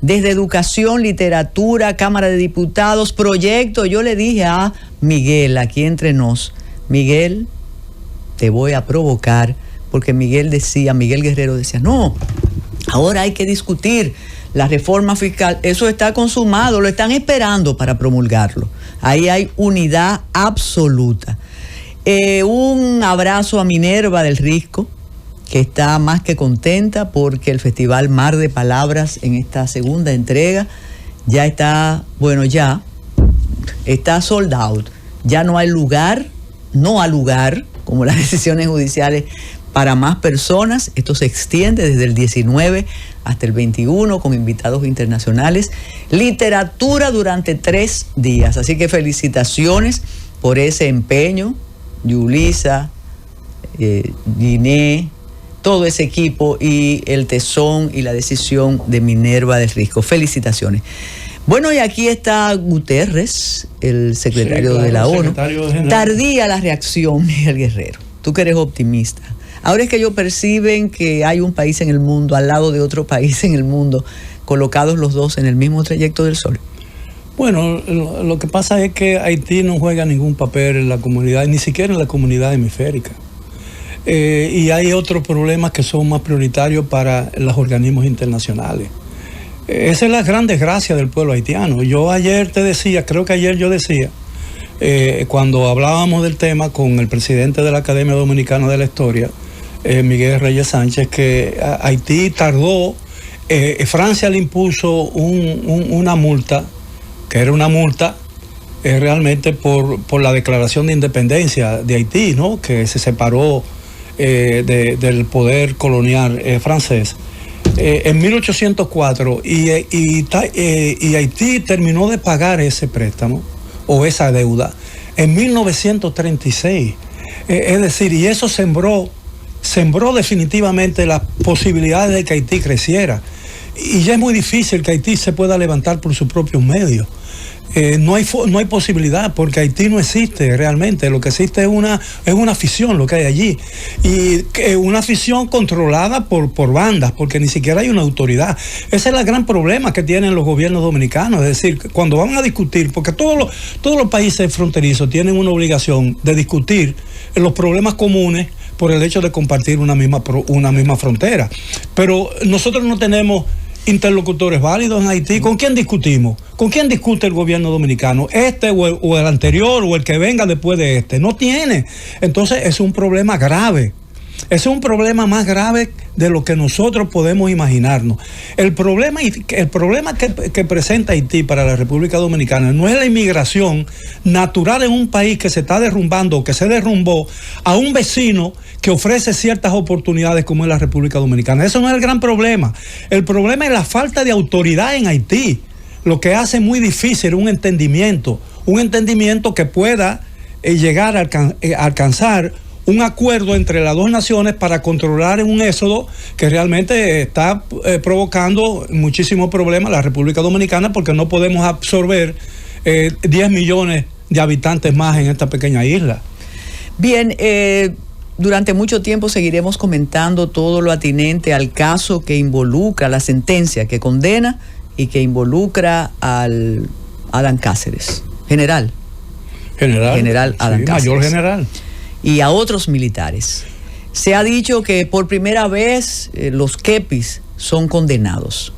desde educación, literatura, Cámara de Diputados, proyectos. Yo le dije a Miguel, aquí entre nos, Miguel, te voy a provocar, porque Miguel Guerrero decía, no, ahora hay que discutir la reforma fiscal. Eso está consumado, lo están esperando para promulgarlo. Ahí hay unidad absoluta. Un abrazo a Minerva del Risco, que está más que contenta porque el Festival Mar de Palabras en esta segunda entrega ya está, está sold out. Ya no hay lugar, como las decisiones judiciales, para más personas. Esto se extiende desde el 19 hasta el 21 con invitados internacionales. Literatura durante 3 días. Así que felicitaciones por ese empeño, Yulisa, Giné, todo ese equipo y el tesón y la decisión de Minerva del Risco. Felicitaciones. Bueno, y aquí está Guterres, el secretario de la ONU. Tardía la reacción, Miguel Guerrero. Tú que eres optimista. Ahora es que ellos perciben que hay un país en el mundo, al lado de otro país en el mundo, colocados los dos en el mismo trayecto del sol. Bueno, lo que pasa es que Haití no juega ningún papel en la comunidad, ni siquiera en la comunidad hemisférica. Y hay otros problemas que son más prioritarios para los organismos internacionales. Esa es la gran desgracia del pueblo haitiano. Yo ayer te decía, creo que ayer yo decía, cuando hablábamos del tema con el presidente de la Academia Dominicana de la Historia, Miguel Reyes Sánchez, que Haití tardó, Francia le impuso una multa, que era una multa realmente por la declaración de independencia de Haití, ¿no? Que se separó del poder colonial francés en 1804 y Haití terminó de pagar ese préstamo o esa deuda en 1936. Es decir, y eso sembró definitivamente las posibilidades de que Haití creciera. Y ya es muy difícil que Haití se pueda levantar por sus propios medios. No hay posibilidad, porque Haití no existe realmente. Lo que existe es una afición, lo que hay allí. Y una afición controlada por bandas, porque ni siquiera hay una autoridad. Ese es el gran problema que tienen los gobiernos dominicanos. Es decir, cuando van a discutir, porque todos los países fronterizos tienen una obligación de discutir los problemas comunes por el hecho de compartir una misma frontera. Pero nosotros no tenemos interlocutores válidos en Haití. ¿Con quién discutimos? ¿Con quién discute el gobierno dominicano? O el anterior o el que venga después de este. No tiene. Entonces es un problema grave. Es un problema más grave de lo que nosotros podemos imaginarnos. El problema que presenta Haití para la República Dominicana no es la inmigración natural en un país que se está derrumbando o que se derrumbó a un vecino que ofrece ciertas oportunidades como es la República Dominicana. Eso no es el gran problema. El problema es la falta de autoridad en Haití, lo que hace muy difícil un entendimiento que pueda llegar a alcanzar un acuerdo entre las dos naciones para controlar un éxodo que realmente está provocando muchísimos problemas a la República Dominicana, porque no podemos absorber 10 millones de habitantes más en esta pequeña isla. Bien, durante mucho tiempo seguiremos comentando todo lo atinente al caso que involucra la sentencia que condena y que involucra al Adán Cáceres, general Adán Cáceres, mayor general, y a otros militares. Se ha dicho que por primera vez los quepis son condenados.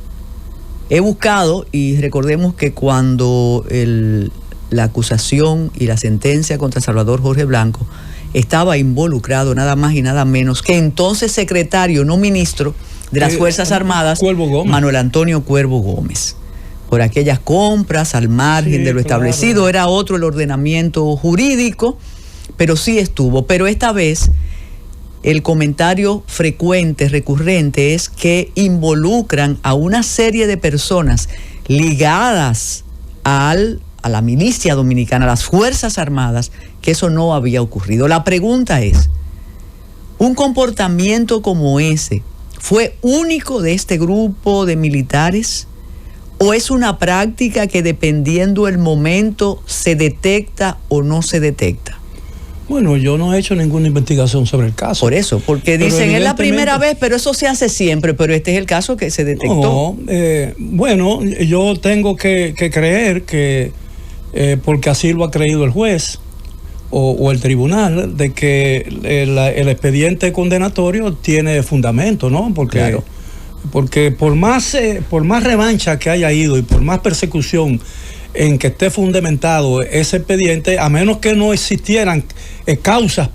He buscado, y recordemos que cuando la acusación y la sentencia contra Salvador Jorge Blanco estaba involucrado nada más y nada menos que entonces secretario, no ministro, de las Fuerzas Armadas, Manuel Antonio Cuervo Gómez. Por aquellas compras al margen de lo establecido, claro. Era otro el ordenamiento jurídico, pero sí estuvo. Pero esta vez el comentario frecuente, recurrente, es que involucran a una serie de personas ligadas a la milicia dominicana, a las Fuerzas Armadas, que eso no había ocurrido. La pregunta es, ¿un comportamiento como ese fue único de este grupo de militares? ¿O es una práctica que dependiendo el momento se detecta o no se detecta? Bueno, yo no he hecho ninguna investigación sobre el caso. Por eso, porque dicen es la primera vez, pero eso se hace siempre, pero este es el caso que se detectó. No, bueno, yo tengo que creer que, porque así lo ha creído el juez o el tribunal, de que el expediente condenatorio tiene fundamento, ¿no? Porque, claro. Porque por más revancha que haya ido y por más persecución en que esté fundamentado ese expediente, a menos que no existieran causas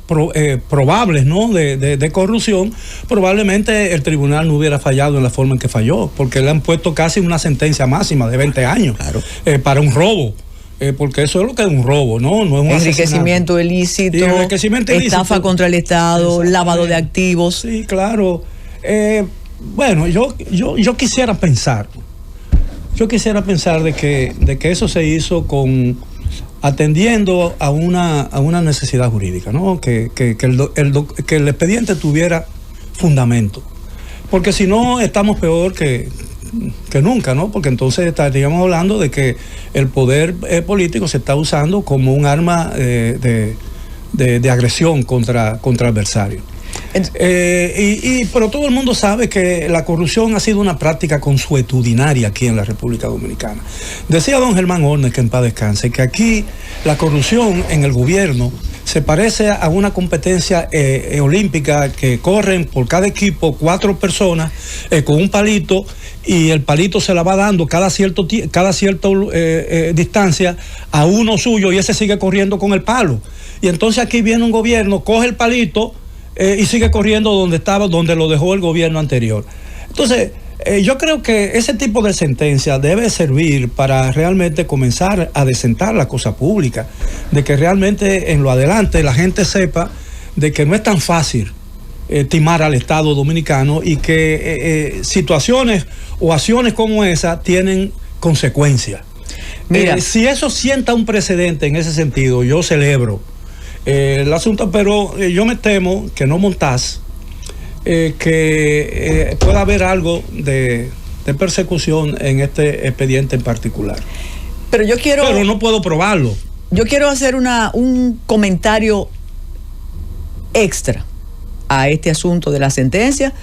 probables, ¿no?, de corrupción, probablemente el tribunal no hubiera fallado en la forma en que falló, porque le han puesto casi una sentencia máxima de 20 años, claro, para un robo. Porque eso es lo que es un robo, ¿no? No es un enriquecimiento ilícito, estafa contra el Estado, lavado de activos. Sí, claro. Bueno, yo quisiera pensar. Yo quisiera pensar de que eso se hizo atendiendo a una necesidad jurídica, ¿no? Que el expediente tuviera fundamento. Porque si no, estamos peor que nunca, ¿no? Porque entonces estaríamos hablando de que el poder político se está usando como un arma de agresión contra adversarios. Pero todo el mundo sabe que la corrupción ha sido una práctica consuetudinaria aquí en la República Dominicana. Decía don Germán Hornes, que en paz descanse, que aquí la corrupción en el gobierno se parece a una competencia olímpica que corren por cada equipo 4 personas con un palito, y el palito se la va dando cada cierta distancia a uno suyo, y ese sigue corriendo con el palo. Y entonces aquí viene un gobierno, coge el palito y sigue corriendo donde lo dejó el gobierno anterior. Entonces, yo creo que ese tipo de sentencia debe servir para realmente comenzar a desentar la cosa pública, de que realmente en lo adelante la gente sepa de que no es tan fácil timar al Estado dominicano, y que situaciones o acciones como esa tienen consecuencias. Mira, si eso sienta un precedente en ese sentido, yo celebro el asunto, pero yo me temo que no montás, que pueda haber algo de persecución en este expediente en particular. Pero no puedo probarlo. Yo quiero hacer un comentario extra a este asunto de la sentencia.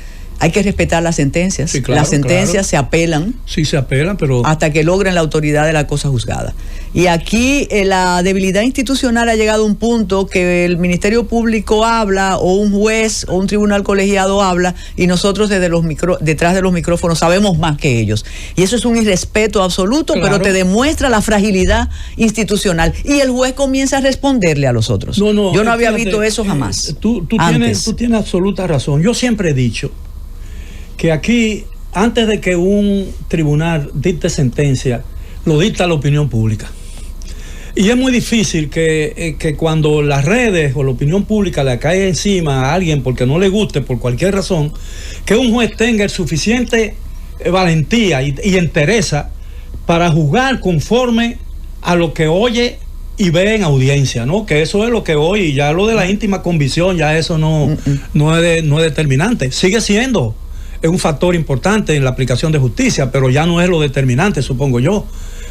Hay que respetar las sentencias. Sí, claro, las sentencias se apelan. Sí, se apelan, pero hasta que logren la autoridad de la cosa juzgada. Y aquí la debilidad institucional ha llegado a un punto que el Ministerio Público habla, o un juez o un tribunal colegiado habla, y nosotros detrás de los micrófonos sabemos más que ellos. Y eso es un irrespeto absoluto, claro, pero te demuestra la fragilidad institucional. Y el juez comienza a responderle a los otros. Yo no había visto eso jamás. Tú tienes absoluta razón. Yo siempre he dicho que aquí, antes de que un tribunal dicte sentencia, lo dicta la opinión pública. Y es muy difícil que cuando las redes o la opinión pública le cae encima a alguien porque no le guste, por cualquier razón, que un juez tenga el suficiente valentía y entereza para juzgar conforme a lo que oye y ve en audiencia, ¿no? Que eso es lo que oye, y ya lo de la íntima convicción, ya eso no es determinante. Sigue siendo es un factor importante en la aplicación de justicia, pero ya no es lo determinante, supongo yo.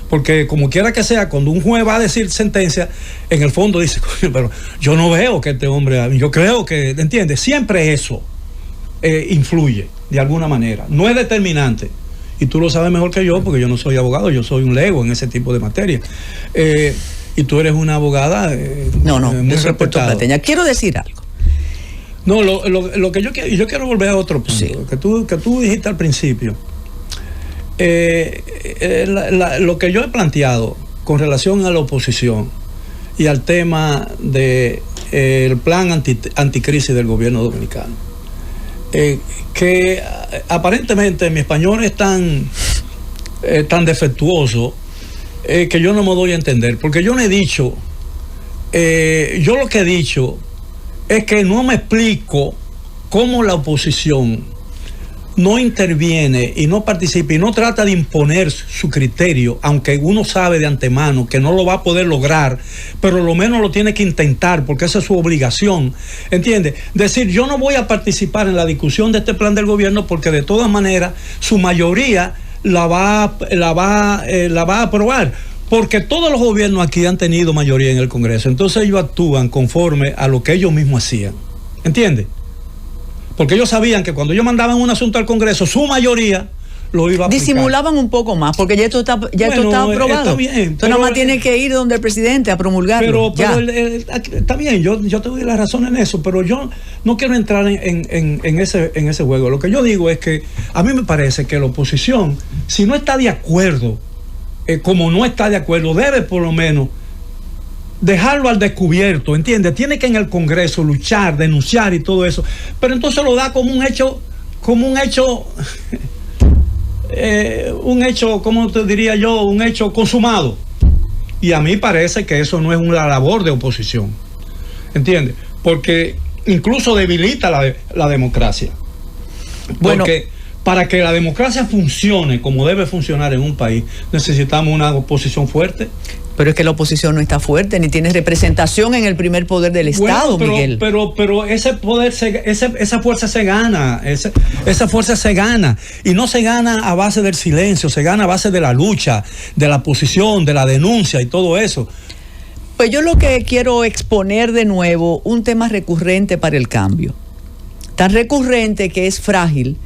Porque como quiera que sea, cuando un juez va a decir sentencia, en el fondo dice, pero yo no veo que este hombre, yo creo que, ¿entiendes? Siempre eso influye de alguna manera. No es determinante. Y tú lo sabes mejor que yo, porque yo no soy abogado, yo soy un lego en quiese tipo de materia. Y tú eres una abogada muy respetada. Quiero decir algo. No, lo que yo quiero volver a otro punto, sí, que tú dijiste al principio. Lo que yo he planteado con relación a la oposición y al tema del plan anticrisis del gobierno dominicano, que aparentemente mi español es tan defectuoso que yo no me doy a entender, porque yo no he dicho, yo lo que he dicho es que no me explico cómo la oposición no interviene y no participa y no trata de imponer su criterio, aunque uno sabe de antemano que no lo va a poder lograr, pero lo menos lo tiene que intentar, porque esa es su obligación, ¿entiendes? Decir, yo no voy a participar en la discusión de este plan del gobierno porque de todas maneras su mayoría la va a aprobar. Porque todos los gobiernos aquí han tenido mayoría en el Congreso, entonces ellos actúan conforme a lo que ellos mismos hacían. ¿Entiendes? Porque ellos sabían que cuando ellos mandaban un asunto al Congreso, su mayoría lo iba a aplicar. Disimulaban un poco más, porque esto está aprobado. Está bien, entonces nada más tiene que ir donde el presidente a promulgarlo. Pero está bien, yo te doy la razón en eso, pero yo no quiero entrar en ese juego. Lo que yo digo es que a mí me parece que la oposición, si no está de acuerdo, como no está de acuerdo, debe por lo menos dejarlo al descubierto, ¿entiendes? Tiene que en el Congreso luchar, denunciar y todo eso, pero entonces lo da como un hecho, ¿cómo te diría yo? Un hecho consumado. Y a mí parece que eso no es una labor de oposición, ¿entiendes? Porque incluso debilita la democracia. Porque para que la democracia funcione como debe funcionar en un país, necesitamos una oposición fuerte. Pero es que la oposición no está fuerte, ni tiene representación en el primer poder del Estado, Miguel. Pero ese poder, esa fuerza se gana, esa fuerza se gana. Y no se gana a base del silencio, se gana a base de la lucha, de la posición, de la denuncia y todo eso. Pues yo lo que quiero exponer de nuevo, un tema recurrente para el cambio. Tan recurrente que es frágil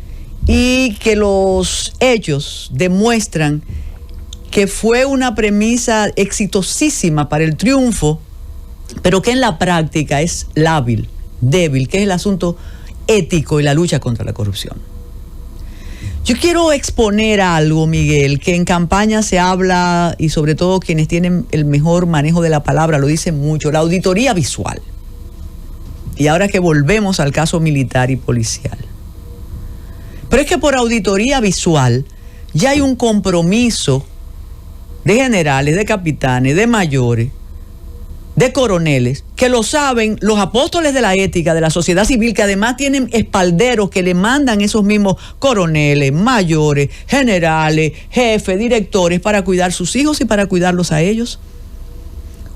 y que los hechos demuestran que fue una premisa exitosísima para el triunfo, pero que en la práctica es lábil, débil, que es el asunto ético y la lucha contra la corrupción. Yo quiero exponer algo, Miguel, que en campaña se habla, y sobre todo quienes tienen el mejor manejo de la palabra lo dicen mucho, la auditoría visual. Y ahora que volvemos al caso militar y policial. Pero es que por auditoría visual ya hay un compromiso de generales, de capitanes, de mayores, de coroneles, que lo saben los apóstoles de la ética, de la sociedad civil, que además tienen espalderos que le mandan esos mismos coroneles, mayores, generales, jefes, directores, para cuidar sus hijos y para cuidarlos a ellos.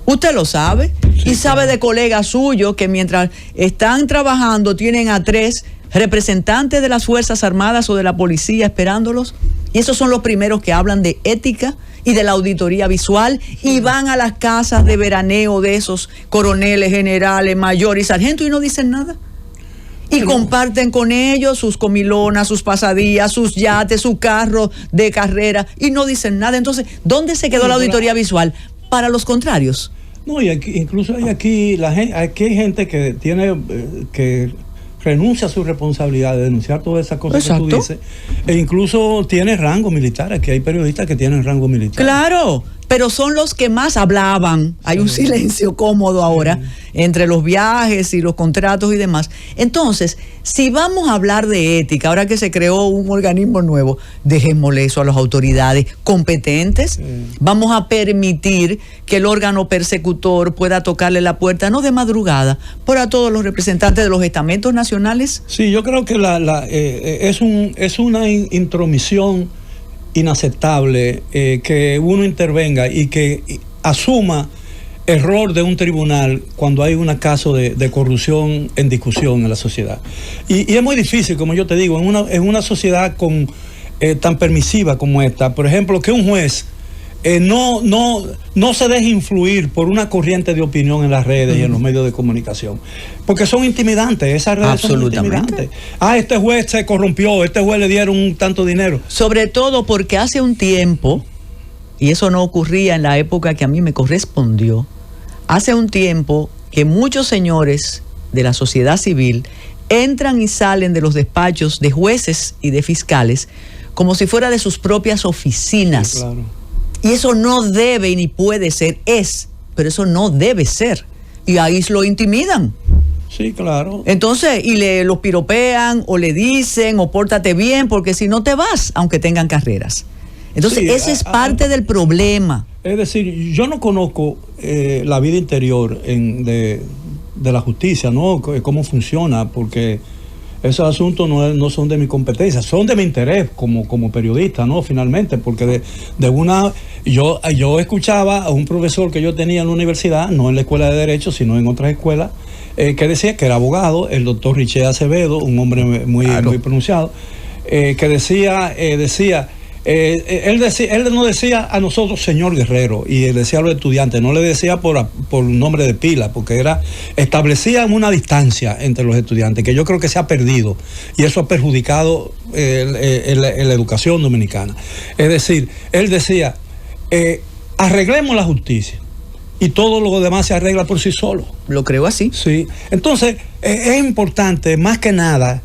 Usted lo sabe, sí, y sabe de colegas suyos que mientras están trabajando tienen a 3 representantes de las Fuerzas Armadas o de la policía esperándolos, y esos son los primeros que hablan de ética y de la auditoría visual, y van a las casas de veraneo de esos coroneles, generales, mayores y sargentos y no dicen nada. Y comparten con ellos sus comilonas, sus pasadías, sus yates, su carro de carrera y no dicen nada. Entonces, ¿dónde se quedó la auditoría visual? Para los contrarios. No, y aquí, incluso aquí hay gente que tiene que renuncia a su responsabilidad de denunciar todas esas cosas. Exacto. Que tú dices, e incluso tiene rango militar. Aquí hay periodistas que tienen rango militar. Claro, pero son los que más hablaban. Hay un silencio cómodo ahora entre los viajes y los contratos y demás. Entonces, si vamos a hablar de ética, ahora que se creó un organismo nuevo, dejémosle eso a las autoridades competentes. Vamos a permitir que el órgano persecutor pueda tocarle la puerta, no de madrugada, pero a todos los representantes de los estamentos nacionales. Sí, yo creo que es una intromisión inaceptable que uno intervenga y que asuma error de un tribunal cuando hay un caso de corrupción en discusión en la sociedad. Y es muy difícil, como yo te digo, en una sociedad tan permisiva como esta, por ejemplo, que un juez no se deje influir por una corriente de opinión en las redes y en los medios de comunicación, porque son intimidantes, esas redes son intimidantes. Este juez se corrompió, este juez le dieron un tanto dinero. Sobre todo porque hace un tiempo, y eso no ocurría en la época que a mí me correspondió, hace un tiempo que muchos señores de la sociedad civil entran y salen de los despachos de jueces y de fiscales como si fuera de sus propias oficinas. Sí, claro. Y eso no debe ni puede ser, pero eso no debe ser. Y ahí lo intimidan. Sí, claro. Entonces, y los piropean, o le dicen, o pórtate bien, porque si no te vas, aunque tengan carreras. Entonces, sí, ese es parte del problema. Es decir, yo no conozco la vida interior de la justicia, ¿no? Cómo funciona, porque esos asuntos no son de mi competencia, son de mi interés como periodista, ¿no? Finalmente, porque yo escuchaba a un profesor que yo tenía en la universidad, no en la escuela de Derecho, sino en otras escuelas, que decía que era abogado, el doctor Richet Acevedo, un hombre muy pronunciado, que decía él nos decía a nosotros señor Guerrero, y él decía a los estudiantes, no le decía por nombre de pila, porque establecía una distancia entre los estudiantes que yo creo que se ha perdido, y eso ha perjudicado la educación dominicana. Es decir, él decía, arreglemos la justicia y todo lo demás se arregla por sí solo. Lo creo así. Sí. Entonces, es importante, más que nada,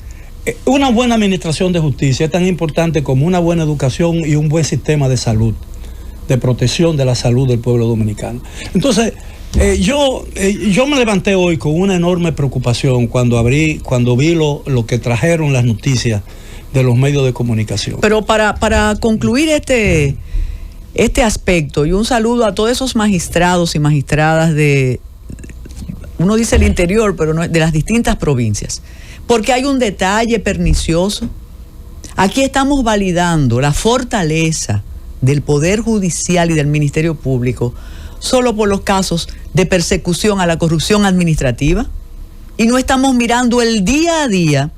una buena administración de justicia es tan importante como una buena educación y un buen sistema de salud, de protección de la salud del pueblo dominicano. Entonces, yo me levanté hoy con una enorme preocupación cuando vi lo que trajeron las noticias de los medios de comunicación. Pero para concluir este aspecto, y un saludo a todos esos magistrados y magistradas uno dice el interior, pero no, de las distintas provincias, porque hay un detalle pernicioso. Aquí estamos validando la fortaleza del Poder Judicial y del Ministerio Público solo por los casos de persecución a la corrupción administrativa, y no estamos mirando el día a día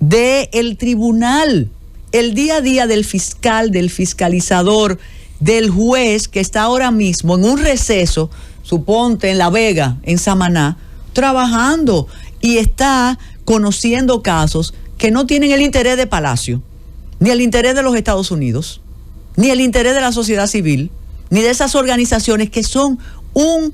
del tribunal, el día a día del fiscal, del fiscalizador, del juez que está ahora mismo en un receso, suponte en La Vega, en Samaná, trabajando, y está conociendo casos que no tienen el interés de Palacio, ni el interés de los Estados Unidos, ni el interés de la sociedad civil, ni de esas organizaciones que son un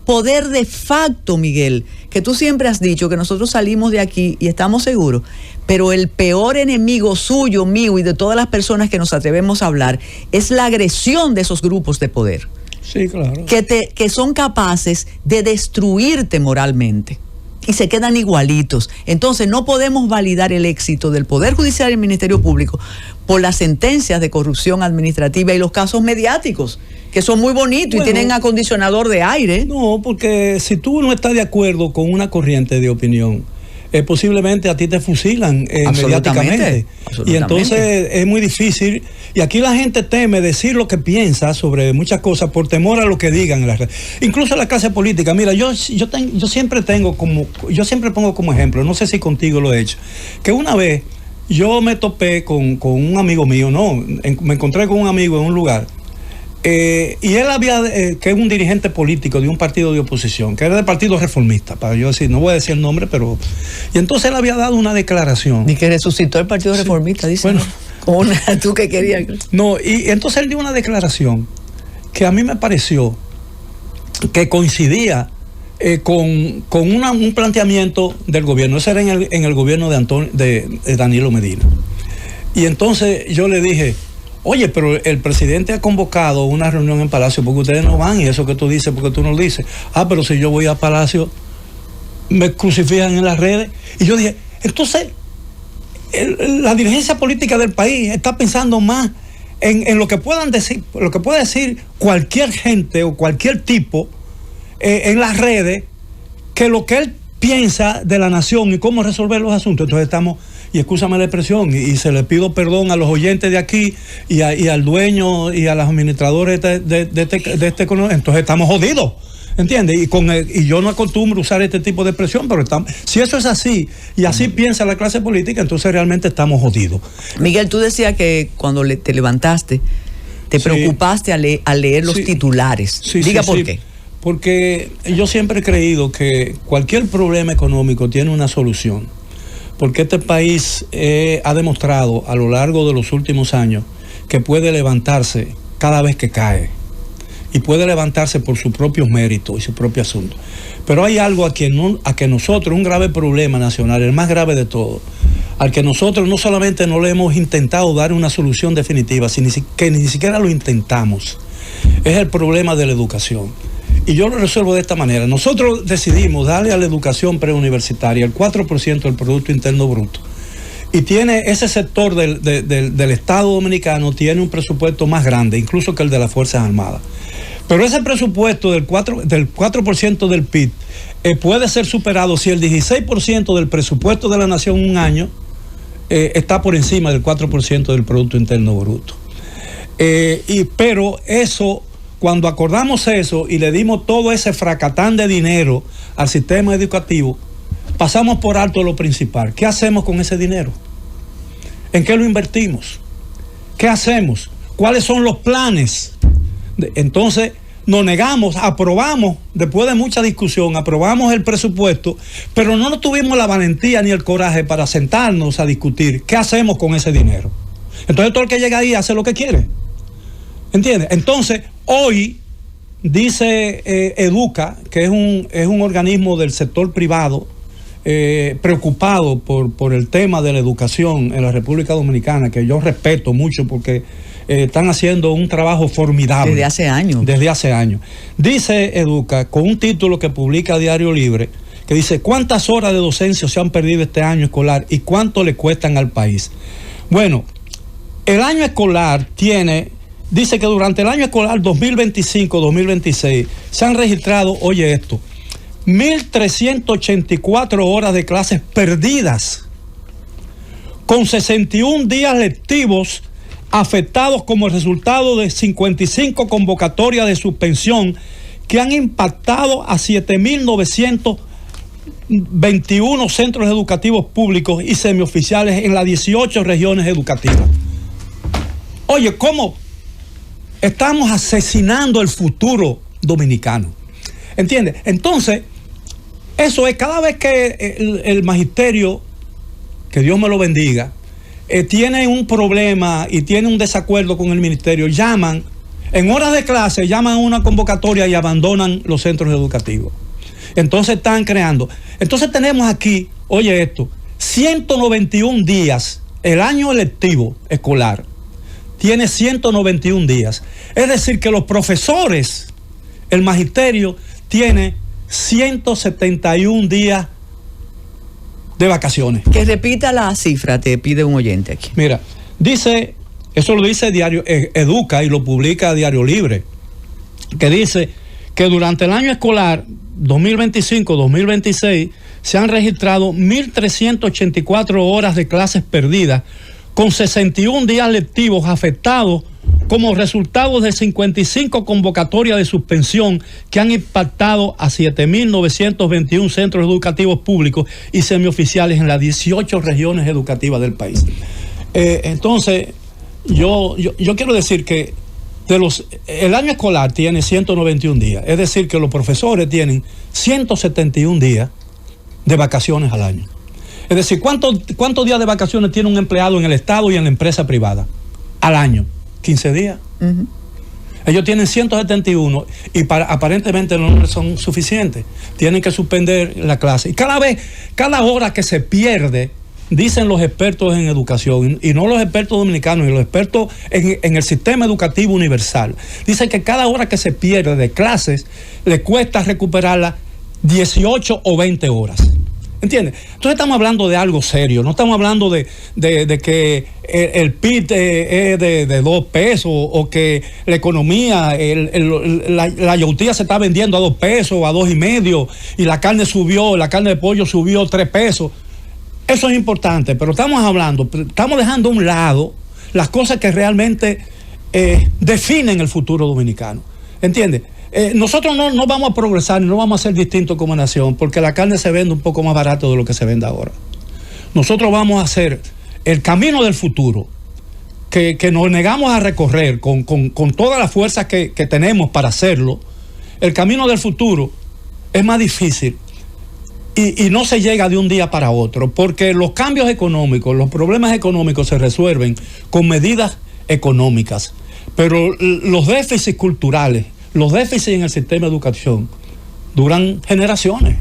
poder de facto, Miguel, que tú siempre has dicho que nosotros salimos de aquí y estamos seguros, pero el peor enemigo suyo, mío y de todas las personas que nos atrevemos a hablar es la agresión de esos grupos de poder. Sí, claro. Que son capaces de destruirte moralmente y se quedan igualitos. Entonces no podemos validar el éxito del Poder Judicial y el Ministerio Público por las sentencias de corrupción administrativa y los casos mediáticos, que son muy bonitos, bueno, y tienen acondicionador de aire. No, porque si tú no estás de acuerdo con una corriente de opinión, posiblemente a ti te fusilan mediáticamente. Y entonces es muy difícil. Y aquí la gente teme decir lo que piensa sobre muchas cosas por temor a lo que digan en las redes. Incluso la clase política. Mira, yo siempre pongo como ejemplo, no sé si contigo lo he hecho, que una vez yo me topé con un amigo mío, me encontré con un amigo en un lugar. Y él que es un dirigente político de un partido de oposición, que era del Partido Reformista, para yo decir, no voy a decir el nombre, pero... Y entonces él había dado una declaración. Y que resucitó el Partido Reformista, dice. Bueno, tú que querías. No, y entonces él dio una declaración que a mí me pareció que coincidía con un planteamiento del gobierno. Eso era en el gobierno de Danilo Medina. Y entonces yo le dije, oye, pero el presidente ha convocado una reunión en Palacio porque ustedes no van, y eso que tú dices porque tú no lo dices. Pero si yo voy a Palacio me crucifican en las redes. Y yo dije, entonces la dirigencia política del país está pensando más en lo que puedan decir, lo que puede decir cualquier gente o cualquier tipo en las redes, que lo que él piensa de la nación y cómo resolver los asuntos. Entonces estamos, y excúsame la expresión, y se le pido perdón a los oyentes de aquí y al dueño y a los administradores de este entonces estamos jodidos, ¿entiendes? Y yo no acostumbro usar este tipo de expresión, pero si eso es así y así piensa la clase política, entonces realmente estamos jodidos. Miguel, tú decías que cuando te levantaste te preocupaste a leer los titulares. Diga por qué. Porque yo siempre he creído que cualquier problema económico tiene una solución, porque este país ha demostrado a lo largo de los últimos años que puede levantarse cada vez que cae, y puede levantarse por sus propios méritos y su propio asunto. Pero hay algo a que nosotros, un grave problema nacional, el más grave de todo, al que nosotros no solamente no le hemos intentado dar una solución definitiva, sino que ni siquiera lo intentamos, es el problema de la educación. Y yo lo resuelvo de esta manera. Nosotros decidimos darle a la educación preuniversitaria el 4% del Producto Interno Bruto. Y tiene ese sector del Estado Dominicano, tiene un presupuesto más grande, incluso que el de las Fuerzas Armadas. Pero ese presupuesto del 4% del PIB puede ser superado si el 16% del presupuesto de la nación en un año está por encima del 4% del Producto Interno Bruto. Pero eso, cuando acordamos eso y le dimos todo ese fracatán de dinero al sistema educativo, pasamos por alto lo principal. ¿Qué hacemos con ese dinero? ¿En qué lo invertimos? ¿Qué hacemos? ¿Cuáles son los planes? Entonces nos negamos, aprobamos, después de mucha discusión, aprobamos el presupuesto, pero no tuvimos la valentía ni el coraje para sentarnos a discutir qué hacemos con ese dinero. Entonces todo el que llega ahí hace lo que quiere. ¿Entiendes? Entonces, hoy dice Educa, que es un organismo del sector privado, preocupado por el tema de la educación en la República Dominicana, que yo respeto mucho porque están haciendo un trabajo formidable. Desde hace años. Desde hace años. Dice Educa, con un título que publica Diario Libre, que dice: ¿cuántas horas de docencia se han perdido este año escolar y cuánto le cuestan al país? Bueno, el año escolar dice que durante el año escolar 2025-2026 se han registrado, oye esto, 1.384 horas de clases perdidas, con 61 días lectivos afectados como resultado de 55 convocatorias de suspensión que han impactado a 7.921 centros educativos públicos y semioficiales en las 18 regiones educativas. Oye, ¿cómo estamos asesinando el futuro dominicano? ¿Entiendes? Entonces, eso es cada vez que el magisterio, que Dios me lo bendiga, tiene un problema y tiene un desacuerdo con el ministerio, llaman, en horas de clase, llaman a una convocatoria y abandonan los centros educativos. Entonces están creando. Entonces tenemos aquí, oye esto, 191 días, el año lectivo escolar tiene 191 días. Es decir, que los profesores, el magisterio, tiene 171 días de vacaciones. Que repita la cifra, te pide un oyente aquí. Mira, dice, eso lo dice Diario Educa y lo publica Diario Libre, que dice que durante el año escolar 2025-2026 se han registrado 1.384 horas de clases perdidas, con 61 días lectivos afectados como resultado de 55 convocatorias de suspensión que han impactado a 7.921 centros educativos públicos y semioficiales en las 18 regiones educativas del país. Entonces, yo quiero decir que el año escolar tiene 191 días, es decir, que los profesores tienen 171 días de vacaciones al año. Es decir, ¿cuántos días de vacaciones tiene un empleado en el Estado y en la empresa privada al año? 15 días. Uh-huh. Ellos tienen 171 y aparentemente no son suficientes. Tienen que suspender la clase. Y cada hora que se pierde, dicen los expertos en educación, y no los expertos dominicanos, y los expertos en el sistema educativo universal, dicen que cada hora que se pierde de clases le cuesta recuperarla 18 o 20 horas. ¿Entiendes? Entonces estamos hablando de algo serio, no estamos hablando de que el PIB es de 2 pesos o que la economía, la yautía se está vendiendo a 2 pesos, a 2.5 y la carne de pollo subió 3 pesos. Eso es importante, pero estamos dejando a un lado las cosas que realmente definen el futuro dominicano. ¿Entiendes? Nosotros no vamos a progresar, no vamos a ser distintos como nación, porque la carne se vende un poco más barato de lo que se vende ahora. Nosotros vamos a hacer el camino del futuro, que nos negamos a recorrer con todas las fuerzas que tenemos para hacerlo. El camino del futuro es más difícil y no se llega de un día para otro, porque los cambios económicos, los problemas económicos se resuelven con medidas económicas, pero los déficits culturales, los déficits en el sistema de educación duran generaciones,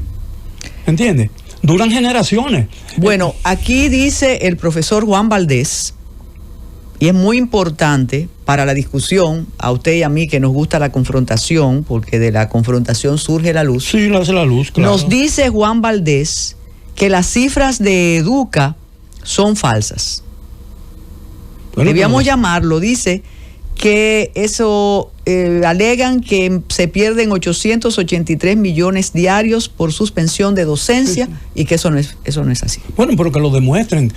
¿entiendes? Duran generaciones. Bueno, aquí dice el profesor Juan Valdés, y es muy importante para la discusión, a usted y a mí que nos gusta la confrontación, porque de la confrontación surge la luz. Sí, nace la luz, claro. Nos dice Juan Valdés que las cifras de Educa son falsas. Bueno, debíamos llamarlo, dice que eso alegan que se pierden 883 millones diarios por suspensión de docencia, sí, y que eso no es así. Bueno, pero que lo demuestren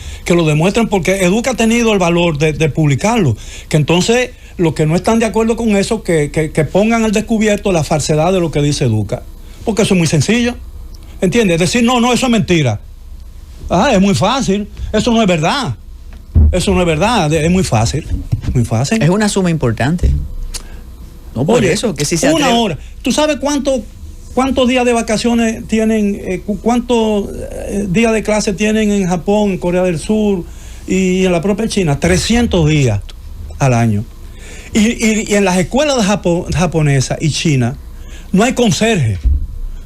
porque Educa ha tenido el valor de publicarlo, que entonces los que no están de acuerdo con eso, que pongan al descubierto la falsedad de lo que dice Educa, porque eso es muy sencillo, ¿entiendes? Decir, no, eso es mentira. Es muy fácil, eso no es verdad. Eso no es verdad, es muy fácil, muy fácil. Es una suma importante. No por Oye, eso, que si se una atreve... hora. ¿Tú sabes cuántos días de vacaciones tienen, cuántos días de clase tienen en Japón, en Corea del Sur y en la propia China? 300 días al año. Y en las escuelas japonesas y China no hay conserje.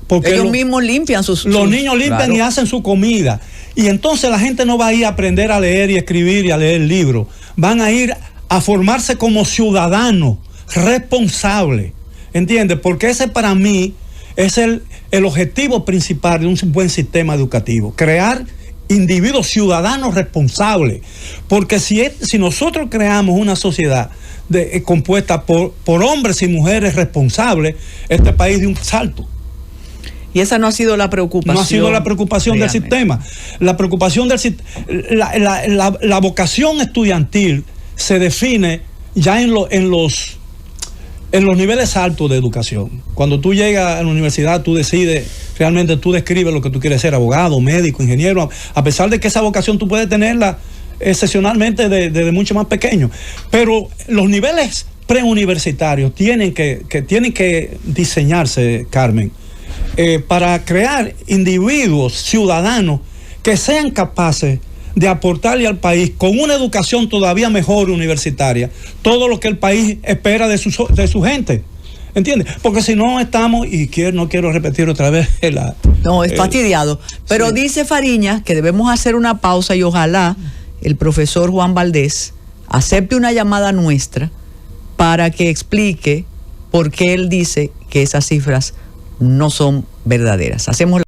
Porque ellos mismos limpian los niños limpian, claro, y hacen su comida. Y entonces la gente no va a ir a aprender a leer y escribir y a leer libros. Van a ir a formarse como ciudadanos responsables. ¿Entiendes? Porque ese para mí es el objetivo principal de un buen sistema educativo. Crear individuos ciudadanos responsables. Porque si nosotros creamos una sociedad compuesta por hombres y mujeres responsables, este país dio un salto. Y esa no ha sido la preocupación. No ha sido la preocupación realmente del sistema. La preocupación del la vocación estudiantil se define ya en los niveles altos de educación. Cuando tú llegas a la universidad, tú decides, realmente tú describes lo que tú quieres ser: abogado, médico, ingeniero, a pesar de que esa vocación tú puedes tenerla excepcionalmente desde mucho más pequeño. Pero los niveles preuniversitarios tienen que diseñarse, Carmen, para crear individuos ciudadanos que sean capaces de aportarle al país, con una educación todavía mejor universitaria, todo lo que el país espera de su gente. ¿Entiendes? Porque si no estamos, y no quiero repetir otra vez no, es fastidiado. Pero sí, dice Fariñas que debemos hacer una pausa y ojalá el profesor Juan Valdés acepte una llamada nuestra para que explique por qué él dice que esas cifras no son verdaderas. Hacemos la